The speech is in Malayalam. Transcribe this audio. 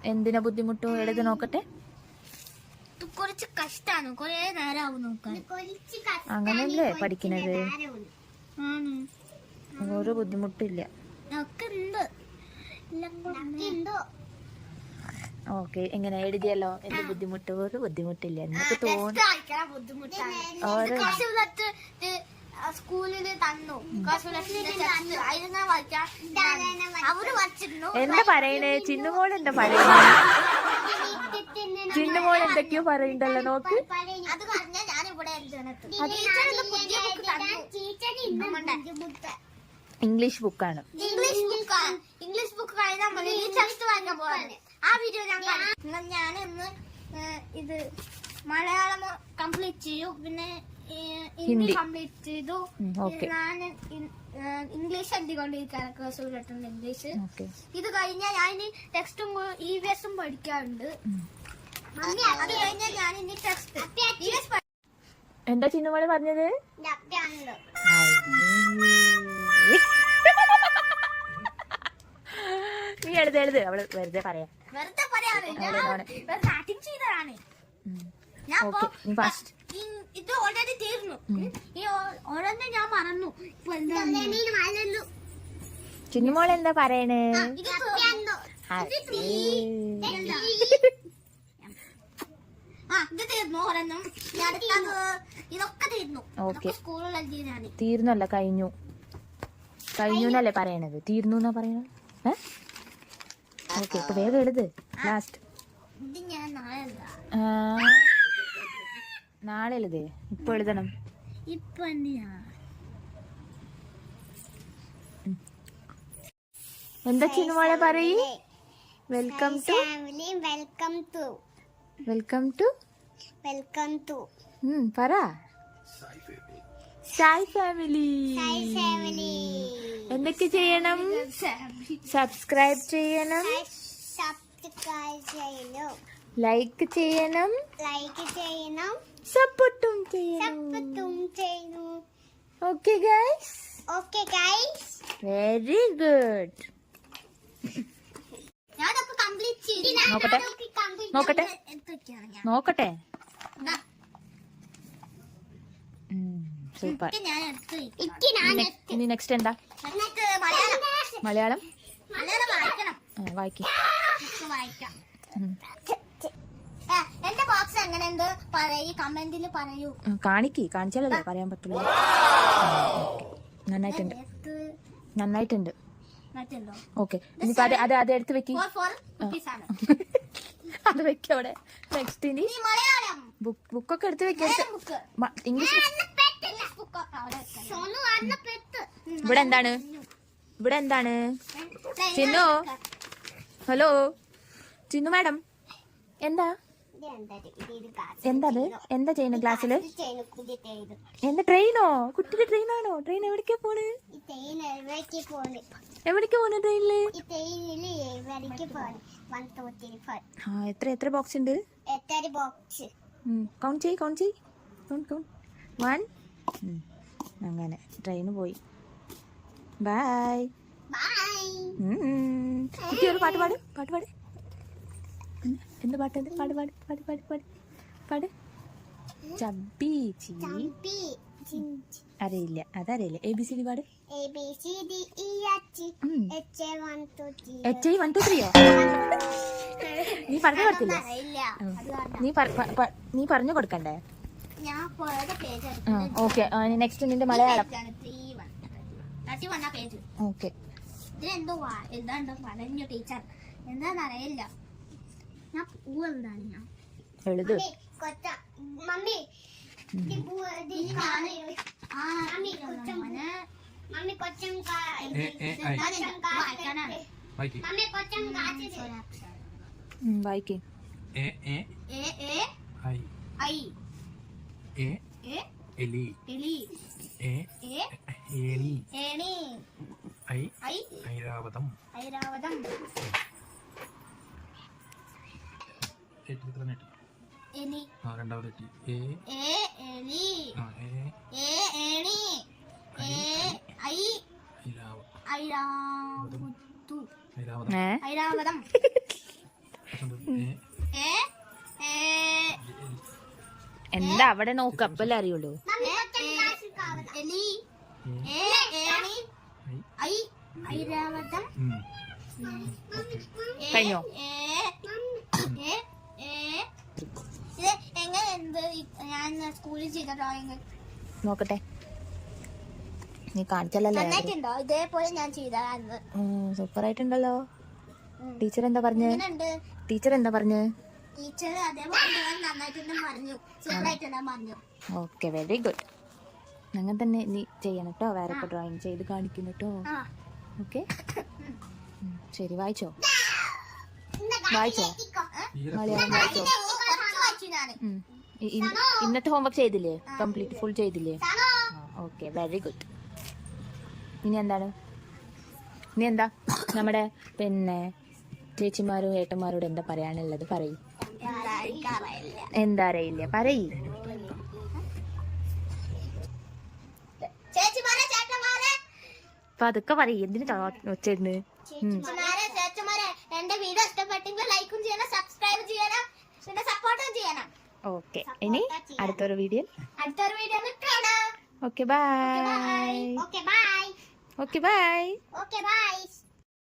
എന്തിനാ ബുദ്ധിമുട്ടോ എഴുതി നോക്കട്ടെ. കുറച്ച് കഷ്ടാണ്, കൊറേ നേരം നോക്കാൻ. അങ്ങനെയല്ലേ പഠിക്കുന്നത്? ഒരു ബുദ്ധിമുട്ടില്ല. ഓക്കെ, എങ്ങനെ എഴുതിയല്ലോ? എന്ത് ബുദ്ധിമുട്ട്? ഒരു ബുദ്ധിമുട്ടില്ല. എനിക്ക് തോന്നുന്നു സ്കൂളില് തന്നു. അവര് വച്ചിരുന്നു. എന്താ പറയണേ ചിന്നുമോൾ? എന്താ പറയണേ? ചിന്നുമോൾ എന്തൊക്കെയോ പറയണ്ടല്ലോ, നോക്ക്. അത് പറഞ്ഞാൽ ഞാനിവിടെ ഇംഗ്ലീഷ് ബുക്കാണ്. ഇംഗ്ലീഷ് ബുക്ക് കഴിഞ്ഞാൽ മതി. ടെക്സ്റ്റ് വാങ്ങിക്കാൻ പോവാണ്. ആ വീഡിയോ ഞാൻ ഇന്ന് ഇത് മലയാളം കംപ്ലീറ്റ് ചെയ്തു, പിന്നെ ഹിന്ദി കംപ്ലീറ്റ് ചെയ്തു. ഞാൻ ഇംഗ്ലീഷ് എഴുതിക്കൊണ്ടിരിക്കുകയാണ്. Class English. ഇത് കഴിഞ്ഞാൽ ഞാൻ ഇനി ടെക്സ്റ്റും EVS പഠിക്കാറുണ്ട്. അത് കഴിഞ്ഞാൽ ഞാൻ ഇനി ടെക്സ്റ്റ്. എന്താ ചിന്നുമോള് പറഞ്ഞത്? നീ എഴുത്. അവള് വെറുതെ പറയാ. ഇത് ഓൾറെഡി തീർന്നു. ഈ ഓരോന്ന് ഞാൻ മറന്നു. ചിന്നുമോൾ എന്താ പറയണേ? ഇത് തീർന്നു. ഒരെണ്ണം ഇതൊക്കെ തീർന്നു. സ്കൂളിൽ തീർന്നല്ല, കഴിഞ്ഞു എന്നല്ലേ പറയണത്? തീർന്നു എന്നാ പറയണത്. ഓക്കെ, ഇപ്പൊ വേഗം എഴുത്. ലാസ്റ്റ് നാളെ എഴുതേ. ഇപ്പൊ എഴുതണം. എന്താ ചിന്നുമോളെ പറയ്? വെൽക്കം ടു പറ. സായ് ഫാമിലി. എന്തൊക്കെ ചെയ്യണം? സബ്സ്ക്രൈബ് ചെയ്യണം, ലൈക്ക് ചെയ്യണം, സപ്പോർട്ടും ചെയ്യണം. Okay guys. Very good. നോക്കട്ടെ. സൂപ്പർ. ഇനി നെക്സ്റ്റ് എന്താ? മലയാളം വായിക്കാം. എന്റെ ബോക്സ് എങ്ങനെയുണ്ട് പറയൂ, കമന്റിൽ പറയൂ. കാണിച്ചാലല്ലേ പറയാൻ പറ്റുള്ളൂ. നന്നായിട്ടുണ്ട്. ഓക്കെ, ഇനിയിപ്പോ അത് എടുത്ത് വെക്കി. അത് വെക്കവിടെ. നെക്സ്റ്റ് ഇനി ബുക്കൊക്കെ എടുത്ത് വെക്കാം. ഇംഗ്ലീഷ് ഇവിടെ എന്താണ്? ചിന്നു, ഹലോ ചിന്നു മാഡം, എന്താ ചെയ്യുന്ന ക്ലാസ്സില്? എന്താ ട്രെയിനോ? കുട്ടിയുടെ ട്രെയിനാണോ? ട്രെയിൻ എവിടേക്കാ പോണ്? ട്രെയിനില്? എത്ര ബോക്സ് ഉണ്ട്? കൗണ്ട് ചെയ്. 1. അങ്ങനെ ട്രെയിന് പോയി. ബൈ. കുട്ടി ഒരു പാട്ട് പാട്. എന്ത് പാട്ട്? പാട്. ചമ്പി അറിയില്ല. അതറിയില്ല. ABCD പാട്. HI123 നീ പറഞ്ഞു കൊടുത്തില്ല? നീ പറഞ്ഞു കൊടുക്കണ്ടേ? ഓക്കെ, നെക്സ്റ്റ് നിന്റെ മലയാളം. ഓക്കെ. ഇതിലെന്തോ എന്താണ്ടോ പറഞ്ഞു ടീച്ചർ. എന്താന്നറിയില്ല. ഞാൻ പൂവെന്താണ് ഞാൻ എഴുത്. വായിക്കേ. എലി. ഏണി. ഐരാവതം. എലി. രണ്ടാമത് എലി. ഏണി. ഐരാവതം. എന്താ അവിടെ നോക്ക്, അപ്പല്ലേ അറിയുള്ളൂ. എലി. ഐരാവതം. കഴിഞ്ഞോ? ഇത് എങ്ങനെ എന്ത് ഞാൻ സ്കൂളിൽ ചെയ്ത ഡ്രോയിങ് നോക്കട്ടെ, നീ കാണിച്ചല്ലോ. നന്നായിട്ടുണ്ടോ? ഇതേപോലെ ഞാൻ ചെയ്തത്. സൂപ്പർ ആയിട്ടുണ്ടല്ലോ. ടീച്ചർ എന്താ പറഞ്ഞ്? ടീച്ചർ ടീച്ചർ അതേപോലെ നന്നായിട്ടുണ്ടെന്ന് പറഞ്ഞു, ചെറുതായിട്ടുണ്ടെന്ന് പറഞ്ഞു. Okay, very good. അങ്ങനെ തന്നെ നീ ചെയ്യണം കേട്ടോ. വേറെ ഡ്രോയിങ് ചെയ്ത് കാണിക്കുന്നു കേട്ടോ. ഓക്കെ, ശരി. വായിച്ചോ? മലയാളം വായിച്ചോ? ഇന്നത്തെ ഹോംവർക്ക് ചെയ്തില്ലേ? കംപ്ലീറ്റ് ഫുൾ ചെയ്തില്ലേ? Okay, very good. ഇനി എന്താ നമ്മുടെ പിന്നെ ചേച്ചിമാരും ഏട്ടന്മാരോട് എന്താ പറയാനുള്ളത്? പറയൂ. എന്താ അറിയില്ല, പറയ്. അപ്പൊ അതൊക്കെ പറയ്. എന്തിനു വെച്ചിരുന്നു? എന്റെ വീഡിയോ ഇഷ്ടപ്പെട്ടെങ്കിൽ ലൈക്കും ചെയ്യണം, സബ്സ്ക്രൈബ് ചെയ്യണം, പിന്നെ സപ്പോർട്ടും ചെയ്യണം. ഓക്കെ, ഇനി അടുത്തൊരു വീഡിയോ കാണാം. Okay, bye. Okay bye. Okay, bye. Okay by.